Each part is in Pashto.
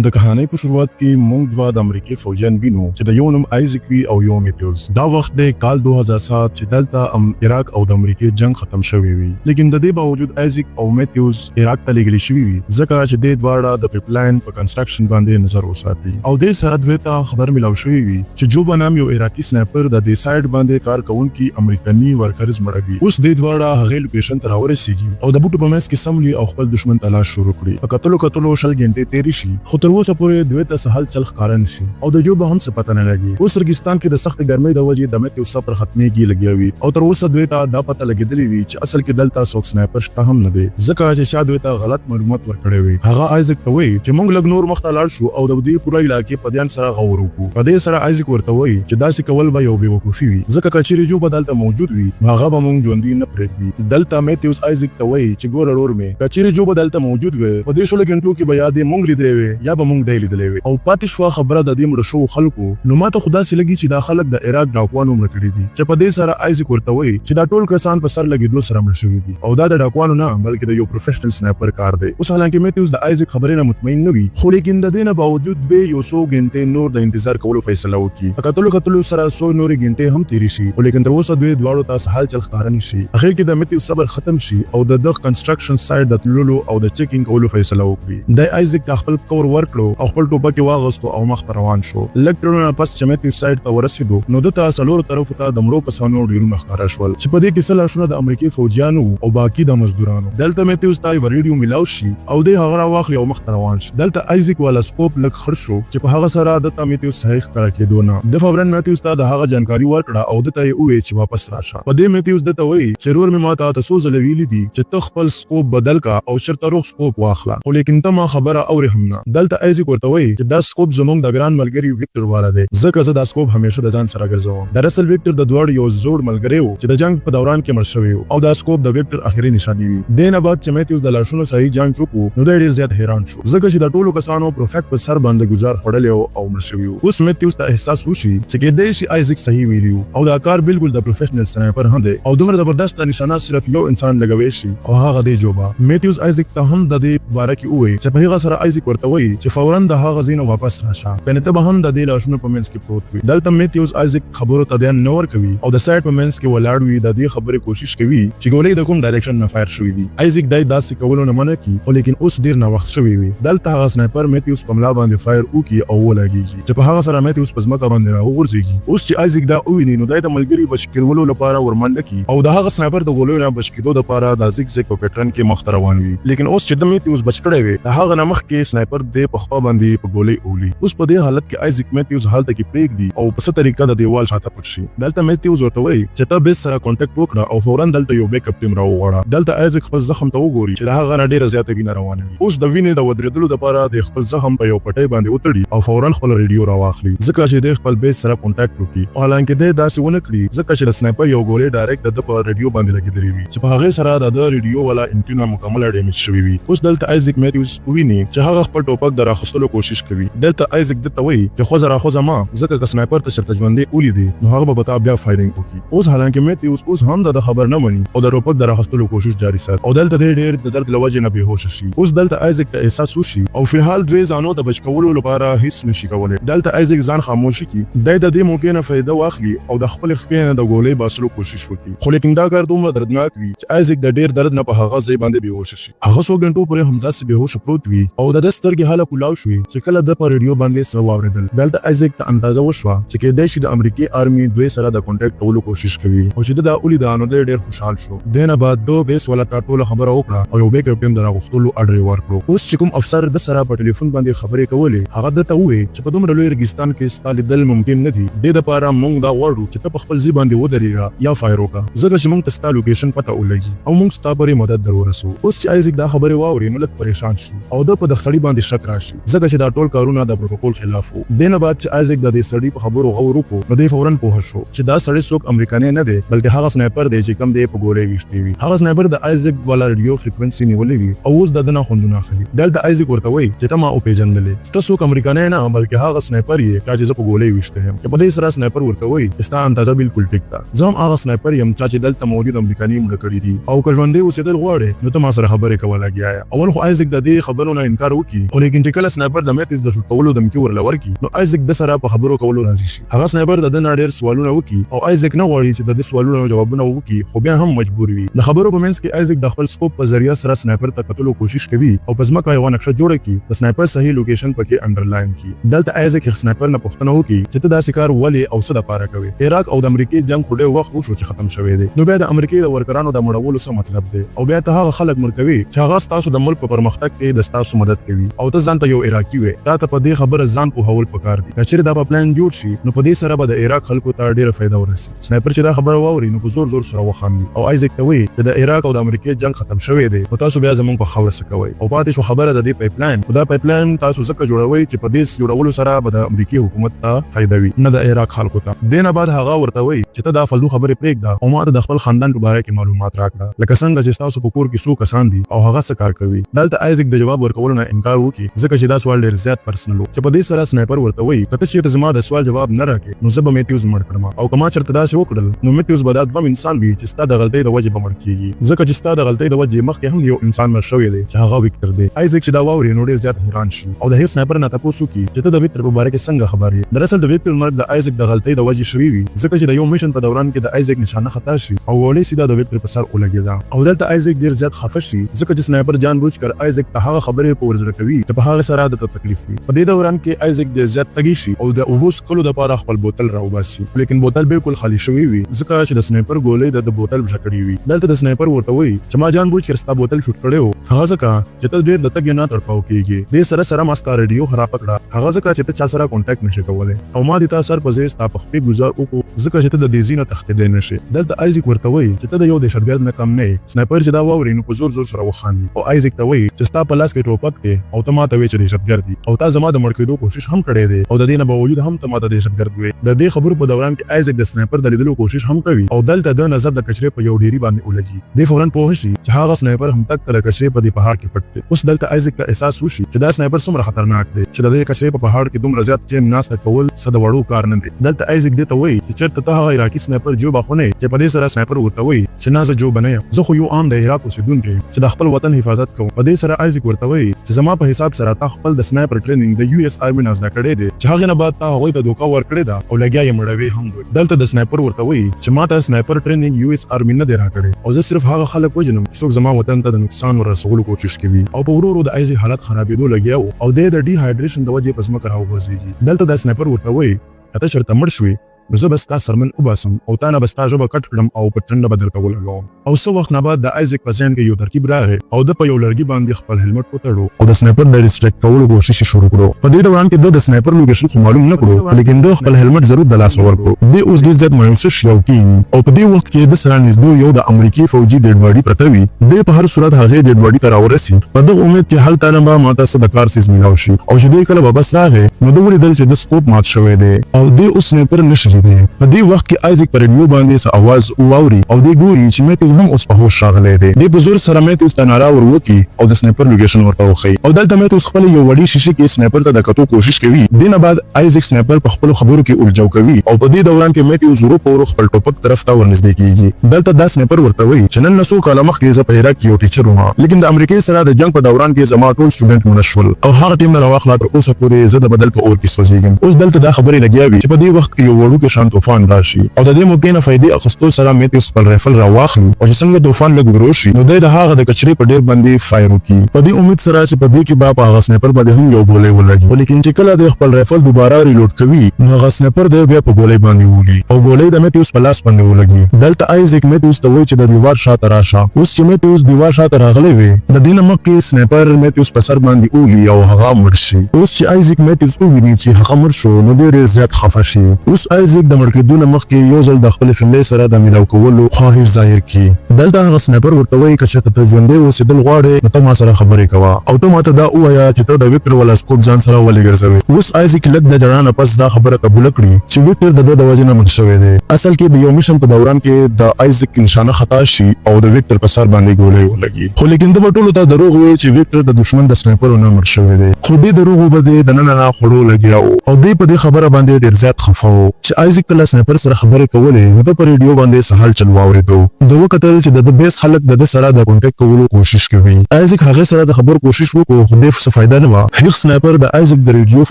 د کہانی په شروعات کې موږ دوا د امریکای فوجیان وینو چې د یو نوم آیزک وی او یو میتیوز. دا وخت د کال 2007 چې دلته عراق او د امریکای جنگ ختم شوی وي، لیکن د دې باوجود آیزک او میتیوز عراق ته لېږل شوي وي ځکه چې د دواړه د پایپلاین په کنسټرکشن باندې نظر وساتي. او د سره دوی ته خبر ملو شوی وي چې جوبا نام یو عراقي سنایپر د دې سایډ باندې کار کوونکی امریکایي ورکرز مړوي. اوس د دواړه هغه لوکیشن ته راورسیږي او د بوټو په منځ کې سملي او خپل دشمن تلاش شروع کړي. په کتلو شل غنټې تیرې شي خو تر اوسه پورې دوی ته سهال چل ښکارن شي او د جوبا هم څه پته نه لګي. اوس ریګستان کې د سخت ګرمۍ د وجې د میتیوز صبر ختمېږي لګیاوي او تر اوسه دوی ته دا پته لګېدلې وي چې اصل کې دلته څوک سنایپر شته هم نه دی، ځکه چې شاید دوی ته غلط معلومات ورکړی وي. هغه آیزک ته وایي چې موږ لږ نور مخته لاړ شو او د دې پوره علاقې په ځان سره غور وکړو. په دې سره آیزک ورته وایي چې داسې کول به یو بیوقوفي وي ځکه که چیرې جوبا دلته موجود وي هغه به موږ ژوندي نه پرېږدي. دلته میتیوز آیزک ته وایي چې ګوره ورور مې که چیرې جوبا دلته موجود وي په دې شلو غنټو کې به یا دې موږ لیدلی وي یا به موږ دی لیدلی وي. او پاتې شوه خبره د دې مړه شوو خلکو. نو ماته خو داسې لګي چې دا خلک د عراق ډاکوانو مړه کړي دي چې په دې سره آیزک ورته وایي چې دا ټول کسان په سر لګېدو سره مړه شوي دي او دا د ډاکوانو نه بلکې د یو پروفیشنل سنایپر کار دی. اوس حالانکه میتیوز د آیزک خبرې نه مطمئن نه وي خو لیکن د دې نه باوجود به یو څو غنټې نور د انتظار کولو فیصله وکړي. په کتلو سره څو نورې غنټې هم تېرې شي لیکن تر اوسه دوی دواړو ته سهال چل ښکاره نه شي. اخر کې د میتیوز صبر ختم شي او د دغه کنسټرکشن سایډ د تللو او د چیکینګ کولو فیصله وکړي. د آیزک ته خپل کور ورکړو او خپل ټوپک واغستو او مخ ته روان شو. لږ ټرونه پس چې میتیوز سایډ ته ورسېدو نو دته څلورو طرفو ته د مړو کسانو ډیرونه ښکاره شول چې په دې کې څه لاشونه د امریکای فوجیانو او باقي د مزدورانو. دلته میتیوز ته یو ریډیو میلاو شي او د هغه راواخلي او مخ ته روان شي. دلته آیزک والا سکوپ لږ خړ شو چې په هغه سره د میتیوز صحیح ښکاره کېدو نه د فورن میتیوز ته د هغه جانکاري ورکړه او دته یې وویل چې واپس راشه. په دې میتیوز دته وایي چې ورور مې ماته ته څو ځله ویلي دي چې ته خپل سکوپ بدل کا او چېرته روغ سکوپ واخله خو لیکن ته ما خبره اورې هم نه. دلته آیزک ورته وایي چې دا سکوپ زموږ د ګران ملګري ویکټر والا دی ځکه زه دا سکوپ همیشه د ځان سره ګرځوم. دراصل ویکټر د دواړو یو زوړ ملګری و چې د جنگ په دوران کې مړ شوی او دا سکوپ د ویکټر اخري نشانه وي. د نه بعد چې میتیوز د لاشونو صحیح جنگ وکړو نو ډېر زیات حیران شو ځکه چې د ټولو کسانو پروفیکټ په سر باندې گزار خړل او مړ شوی. اوس میتیوز ته احساس وشي چې کېدای شي آیزک صحیح ویلیو او دا کار بالکل د پروفیشنل سنایپر هم دی او دومره زبردست نشانه صرف یو انسان لګوي شي او هغه دی جوبا. میتیوز آیزک ته هم د دې باره کې وایي چې په هغه سره آیزک ورته وایي چې فورا د هغه ځای نه واپس راشه کنه ته به هم د دې لاشونو په منځ کې پروت وي. دلته میتیوز آیزک خبرو ته ځان نه ورکوي او د سایډ په منځ کې ولاړ وي د دې خبرې کوشش کوي چې ګولۍ د کوم ډایرکشن نه فایر شوې دي. آیزک دای داسې کولو نه منع کوي او لیکن اوس ډیر نه وخت شوی وي. دلته هغه سنایپر میتیوز په ملا باندې فایر وکي او ولګيږي چې په هغه سره میتیوز په ځمکه باندې راوغورځي. اوس چې آیزک دا وویني نو دای د ملګري بچ کېدلو لپاره ورمنډه کوي او د هغه سنایپر د ګولۍ نه بچ کېدو لپاره د زیګ په پیټرن کې مخ ته روان وي. لیکن اوس چې د میتیوز بچ کړی وي د هغه نه مخکې سنایپر د په خوا باندې په ګولۍ اولي. اوس په دې حالت کې آیزک میتیوز هلته کې پرېږدي او په څه طریقه د دیوال شاته پټ شي. دلته میتیوز ورته وایي چې ته بیس سره کانټیکټ وکړه او فورا دلته یو بیک اپ ټیم راوغواړه. دلته آیزک خپل زخم ته وګوري چې د هغه نه ډیره زیاته وینه روانه وي. اوس د وینې د ودرېدلو لپاره د خپل زخم په یو پټۍ باندې وتړي او فورا خپل ریډیو راواخلي ځکه چې د خپل بیس سره کانټیکټ وکړي. حالانکه د داسې ونه کړي ځکه چې د سنایپر یو ګولۍ ډایرکټ د په ریډیو باندې لګېدلې وي چې په هغه سره د ریډیو والا انټینا مکمل ډیمیج شوی وي. اوس دلته آیزک میتیوز ویني چې هغه خپل ټوپک د راخستلو کوشش کوي. دلته آیزک دته وایي چې خو زرا خو زما ځکه که سنایپر ته شرط ژوندې ولیدي نو هغه به بتا بیا فایرینګ وکړي. اوس حالانکه میتیوز اوس هم د خبر نه مني او د ټوپک د راخستلو کوشش جاری ساتي او دلته ډېر د درد لوجه نه بهوش شي. اوس دلته آیزک ته احساس وشي او په حال دوی ځانو د بچ کولو لپاره هیڅ نشي کولای. دلته آیزک ځان خاموش کی د دې موقع نه فائدہ واخلي او د خپل خپل د ګولۍ باسلو کوشش وکړي خو لیکن دا کار دومره دردناک وي چې آیزک د ډېر درد نه په هغه ځای باندې بهوش شي. هغه څو غنټو پورې هم داسې بهوش پروت وي او د سترګې حاله کولاو شوي چې کله د ریډیو باندې سو واوریدل. دلته آیزک ته اندازه وشوه چې کېدای شي د امریکای آرمي دوی سره د کانټیکټ کولو کوشش کوي او چې دا ولید نو ډېر خوشحال شو. دنه بعد دو بیس ولا ټاټوله خبره وکړه او یو بیک اپ ټیم دراغستلو اډر ورکړو. اوس چې کوم افسر د سره په ټلیفون باندې خبرې کولې هغه دته وویل چې په دومره لوی ریګستان کې ستالي دل ممکن نه دي. د لپاره موږ دا وړو چې ته په خپل ځای باندې ودرېږه یا فایر وکړه ځکه چې موږ ته ستا لوکیشن پته ولګي او موږ ستا پورې مدد درورسو. اوس چې آیزک دا خبرې واوري نو لږ پریشان شي او د په د سړي باندې شک راشي ځکه چې دا ټول کارونه د پروتوکول خلاف وو. دنه بعد چې آیزک د دې سړي په خبرو غور وکړو نو دوی فورا پوه شو چې دا سړی څوک امریکایي نه دی بلکې هغه سنایپر دی چې کوم دی په ګولۍ ویشتي وي. هغه سنایپر د آیزک والا ریډیو فریکوئنسي نیولې وي او اوس د دنه خوندونه اخلي. دلته آیزک ورته وایي چې ته ما وپېژندلې ستا څوک امریکایي نه بلکې هغه سنایپر یې چې زه په ګولۍ ویشته یم. په دې سره سنایپر ورته وایي چې ستا اندازه بالکل ټیک ده. زه هم هغه سنایپر یم چې دلته موجود امریکایي مړه کړي دي او که ژوندی اوسېدل غواړې نو ته ما سره خبرې کول لګیا. اول خو آیزک د دې خبرو نه انکار وکړي خو لیکن چې کله سنایپر د میتیوس د شوټ کولو دمکی ورلور کی نو آیزک د سره په خبرو کولو راضي شي. هغه سنایپر د دنه ډېر سوالونه وکي او آیزک نه غواړي چې د دې سوالونو جوابونه وکي، خو بیا هم مجبور وي. د خبرو په منځ کې آیزک د خپل سکوپ په ذریعہ سره سنایپر ته قتلو کوشش کوي او په ځمکه یو نقشه جوړه کی د سنایپر صحیح لوکیشن پکې انډرلاین کی. دلته آیزک سنایپر نه پوښتنه وکي چې ته دا کار ولې او څه د پاره کوي. عراق او د امریکای جنگ خو ډېر وخت وشو چې ختم شوی دی، نو بیا د امریکای د ورکرانو د مړولو څه مطلب دی؟ او بیا ته هغه خلک مرکوي چې هغه ستاسو د ملک په پرمختګ کې د ستاسو مدد کوي او ته ځان ته یو عراقي وې. دا ته په دې خبره ځان پوهول پکار دي. کچېرې دا په پلان جوړ شي نو په دې سره به د عراق خلکو ته ډېره فایده ورسي. سنایپر چې دا خبره واوري نو په زور زور سره وخاندي او آیزک ته وایي چې د عراق او د امریکای جنگ ختم شوی دی، نو تاسو بیا زموږ په خاوره څه کوئ؟ او پاتې شو خبره د دې پایپلاین. دا پایپلاین تاسو ځکه جوړوي چې په دې جوړولو سره به د امریکای حکومت ته فایده وي، نه د عراق خلکو ته. دینه بعد هغه ورته وایي چې ته دا فلدو خبرې پرېږده او ما ته د خپل خاندان په باره کې معلومات راکړه، لکه څنګه چې ستاسو په کور کې څو کسان دي او هغه څه کار کوي. دلته آیزک د جواب ورکولو نه انکار وکړي ځکه چې دا سوال ډېر زیات پرسنل و. چې په دې سره سنایپر ورته وایي که ته چېرته زما د سوال جواب نه راکړې نو زه به میتیوس مړ کړم، او که ما چېرته داسې وکړل نو میتیوس به دا دوم انسان وي چې ستا د غلطۍ د وجې به مړ کېږي، ځکه چې ستا د غلطۍ د وجې مخکې هم یو انسان مړ شوی دی چې هغه ویکټر دی. آیزک چې دا واوري نو ډېر زیات حیران شي او د هیڅ سنایپر نه تپوس وکړي چې ته د ویکټر په باره کې څنګه خبر یې. دراصل د ویکټر مرګ د آیزک د غلطۍ د وجې شوی وي، ځکه چې د یو میشن په دوران کې د آیزک نشانه خطا شي او ګولۍ سیده د ویکټر په سر ولګېده. او دلته آیزک ډېر زیات خفه شي ځکه چې سنایپر جانبوجھ کر آیزک ته هغه خبرې په ورزړه کوي چې په هغه سره د تکلیف وي. په دې دوران کې آیزک ډېر زیات تږی شي او د اوبو څښلو دپاره خپل بوتل راوباسي، لیکن بوتل بالکل خالي شوی وي ځکه چې د سنایپر ګولۍ د بوتل ډکه کړې وي. دلته د سنایپر ورته وایي چې ما جانبوجھ کر ستا بوتل شوټ کړی و، هغه ځکه چې ته ډېر د تګ نه تړپاو کېږي. دې سره سره ما ستا ریډیو خرابه کړه، هغه ځکه چې ته چا سره کانټیکټ نشې کولی، او ما د تا سر په ځای ستا په خپې ګزار وکړو ځکه چې ته د دې ځای نه تښتېدی نشې. دلته آیزک ورته وایي چې ته د یو دهشتګرد نه کم نه یې. سنایپر چې دا واوري نو په زور زور سره وخاندي او آیزک ته وایي چې ستا په لاس کې ټوپک دی او ته ما ته وایې چې دهشتګرد یې، او تا زما د مړ کېدو کوشش هم کړی دی او د دې نه باوجود هم ته ما ته دهشتګرد وایې. د دې خبرو په دوران کې آیزک د سنایپر د لیدلو کوشش هم کوي او دلته د نظر د کچرې په یو ډیري باندې ولګي. دې فوراً پوه شي چې هغه سنایپر هم تک کله کچرې په دې پهاړ کې پټ دی. اوس دلته آیزک ته احساس وشي چې دا سنایپر څومره خطرناک دی چې د دې کچرې په پهاړ کې دومره زیات چین ناسته کول څه د وړو کار نه دی. دلته آیزک دې ته وایي چې چېرته ته هغه عراقي سنایپر جوبا خو نه یې چې په دې سره سنایپر ورته وایي چې نه زه جوبا نه یم، زه خو یو عام د عراق اوسېدونکی یم چې د خپل وطن حفاظت کوم. په دې سره آیزک ورته وایي چې زما په حساب سره تا خپل د سنایپر ټریننګ د US آرمي نه زده کړی دی چې هغې نه بعد تا هغوی ته دوکه ورکړې ده او لګیا یې مړوي هم دوی. دلته د سنایپر ورته وایي چې ما ته سنایپر ټریننګ US آرمي نه دی راکړی او زه صرف هغه خلک وژنم چې څوک زما وطن ته د نقصان ورسولو کوشش کوي. او په ورو ورو د آیزک حالت خرابېدو لګیا و او دی د ډي هایډریشن د وجې په ځمکه راوغورځېږي. دلته د سنایپر ورته وایي که ته چېرته مړ شوې نو زه به ستا سرمن وباسم او تا نه به ستا ژبه کټ کړم او په ټنډه به درته ولګوم. او څه وخت نه بعد د آیزک په ذهن کې یو ترکیب راغی او ده په یو لرګي باندې خپل هلمټ وتړو او د سنایپر د ډسټریکټ کولو کوشش یې شروع کړو. په دې دوران کې ده د سنایپر لوکیشن خو معلوم نه کړو، لیکن ده خپل هلمټ ضرور د لاسه ورکړو. دی اوس ډېر زیات مایوسه شي او کښېني او په دې وخت کې ده سره نږدې یو د امریکایي فوجي ډیډ باډي پرته وي. دی په هر صورت هغې ډیډ باډي ته راورسي په دغه امید چې هلته نه به ماته څه د کار څیز میلاو شي. او چې دی کله به بس راغی نو ده ولیدل چې د سکوپ مات شوی دی او دی اوس سنایپر نشي لیدی. په دې وخت کې آیزک په ریډیو باندې څه اواز واوري او دی ګوري چې میتیوس هم اوس په هوښ راغلی دی. دی په زور سره میتیوس ته ناره ور وکړي او د سنایپر لوکیشن ورته وښیي. او دلته میتیوس خپل یو وړي شیشې کې سنایپر ته د کتو کوشش کوي. دې نه بعد آیزک سنایپر په خپلو خبرو کې الجو کوي او په دې دوران کې میتیوس ورو په ورو خپل ټوپک طرف ته ورنږدې کېږي. دلته دا سنایپر ورته وایي چې نن نه څو کاله مخکې زه په عراق کې یو ټیچر وم، لیکن د امریکای سره د جنګ په دوران کې زما ټول سټوډنټ مړه شول او هغه ټیم نه راواخله تر اوسه پورې زه د بدل په اور کې سوځېږم. اوس دلته دا خبرې لګیا وي چې په دې وخت کې یو وړوکی شان طوفان راشي او د دې موقع نه فایدې اخیستو سره میتیوس خپل رایفل راواخلي او چې څنګه طوفان لږ ورو شي نو دی د هغه د کچرې په ډېر باندې فایر وکړي په دې امید سره چې په دې کې به په هغه سنایپر باندې هم یو ګولۍ ولګي. لیکن چې کله د خپل رایفل دوباره ریلوډ کوي نو هغه سنایپر دی بیا په ګولۍ باندې وولي او ګولۍ د میتیوس په لاس باندې ولګي. دلته آیزک میتیوس ته وایي چې د دیوار شاته راشه. اوس چې میتیوس دیوار شاته راغلی وي د دې نه مخکې سنایپر میتیوس په سر باندې وولي او هغه مړ شي. اوس چې آیزک میتیوس وویني چې هغه مړ شو نو ډېر زیات خفه شي. اوس آیزک د مړ کېدو نه مخکې یو ځل د خپلې فیملۍ سره د میلاو کولو خواهش ظاهر کړي. دلته هغه سنایپر ورته وایي که چېرته ته ژوندی اوسېدل غواړې نو ته ما سره خبرې کوه او ته ماته دا ووایه چې ته د ویکټر والا سکوپ ځان سره ولې ګرځوې. اوس آیزک لږ د جړا نه پس دا خبره قبوله کړي چې ویکټر د ده د وجې نه مړ شوی دی. اصل کې د یو میشن په دوران کې د آیزک نشانه خطا شي او د ویکټر په سر باندې ګولۍ ولګي. خو لیکن ده به ټولو ته دروغ وایي چې ویکټر د دښمن د سنایپرو نه مړ شوی دی. خو دې دروغو به دی دننه نه خوړو لګیا و او دی په دې خبره باندې ډېر زیات خفه و چې آیزیک کله سنایپر سره خبرې کولې نو په ریډیو باندې سهال چل واورېدو د وکتل چې د بیس خلک د سره د کانټیکټ کولو کوشش کوي آیزیک هغه سره د خبر کوشش وکړو خو د څه فائدہ نه و هیڅ سنایپر د آیزیک د ریډیو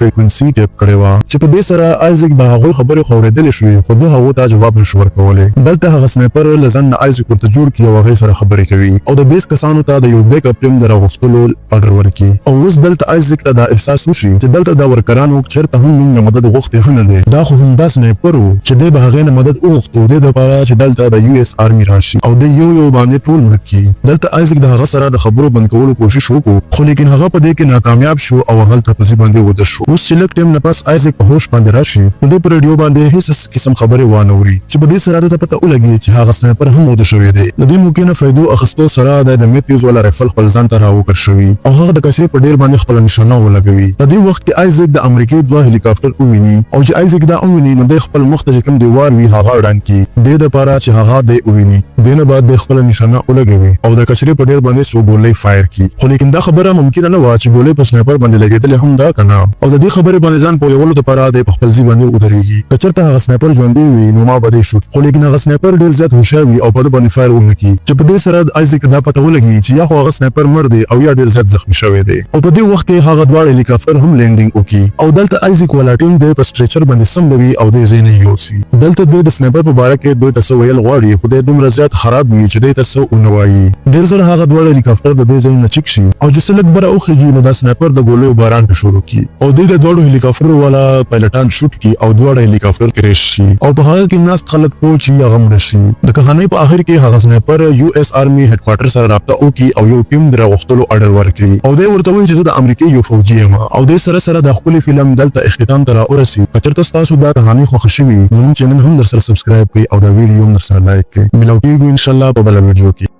فریکوئنسي ټیپ کړی و چې په دې سره آیزیک د هغه خبرې خوریدل شوې خو د هغه ته جواب نشو ورکولای دلته هغه سنایپر لزن آیزیک ورته جوړ کی او هغه سره خبرې کوي او د بیس کسانو ته د یو بیک اپ ټیم دراغستلو اډر ورکي او اوس دلته آیزیک ته د احساس وشي چې دلته د ورکرانو چرته هم موږ مدد غوښته نه دي دا خو هم د سنایپر چې د هغه نه مدد وغوښتو د لپاره چې دلته د یو اس آرمي راشي او د یو باندې ټول ملکی دلته آیزیک د هغه سره د خبرو بند کولو کوشش وکړو خو لیکن هغه په دې کې ناکامیاب شو او هلته په ځای باندې ود شو اوس چې لک ټیم نه پاس آیزیک په هوش باندې راشي نو د ریډیو باندې هیڅ قسم خبرې وانه وري چې په دې سره د پته ولګي چې هغه سنایپر هم ود شوی دی د دې ممکنه فائدو اخستو سره د میتیوز ولا رایفل خپل ځان ته راوکړ شوی او هغه د کیسه په ډیر باندې خپل نشانه ولګوي په دې وخت کې آیزیک د امریکایي دوه هلیکاپټر وویني او چې آیزیک دا وویني نو د خپل مخ ته کوم دیوار وی هغه وړاند کی د لپاره چې هغه د وویني دنه بعد د خپل نشانه ولګوي او د کیسه په ډیر باندې سو ګولې فایر کی خو لیکن دا خبره ممکنه نه و چې ګولې په سنایپر باندې لګیدل هم دا کنه او د دې خبره باندې ځان په یولو لپاره د خپل ځای باندې ودرېږي کچرته هغه سنایپر ژوندې وي نو ما بده شو خو لیکن هغه سنایپر ډیر زیات هوښیار وي او په باندې فایر ونکي چې په دې سره د آیزیک دا پته ولګي چې یا خو هغه سنایپر مړ دی او یا ډیر زیات زخمی شوی دی او په دې وخت کې هغه دواړه هلیکاپټر هم لینډینګ وکي او دلته آیزیک ولا ټیم د پسټریچر باندې سموي او د ځای نه یوسي دلته د سنایپر په باره کې دوی تاسو ویل غواړي خو د دومره زیات خراب وي چې د تاسو اونوي ډیر زر هغه دواړه هلیکاپټر د دې ځای نه چک شي او چې سلک بره اوخیږي نو د سنایپر د ګولو باران په شروع کی او د دوړو هلیکاپټر والا پایلټان شوټ کی او دوړه هلیکاپټر کریش شي او په هغه کې ناس خلک ټول چې هغه مړ شي د کہانی په اخر کې هغه سنایپر یو اس آرمي هډ کوارټر سره رابطه وکي او یو ټیم دراغستلو اډر ورکړي او د ورته وایي چې د امریکایي یو فوجي یم او د سره د خپل فلم دلته اختتام ته راورسي کچرته تاسو دا کہانی خوښ شوي نو چینل هم در سره سبسکرایب کړئ او دا ویډیو هم در سره لایک کړئ ملو کېږو ان شاء الله په بل ویډیو کې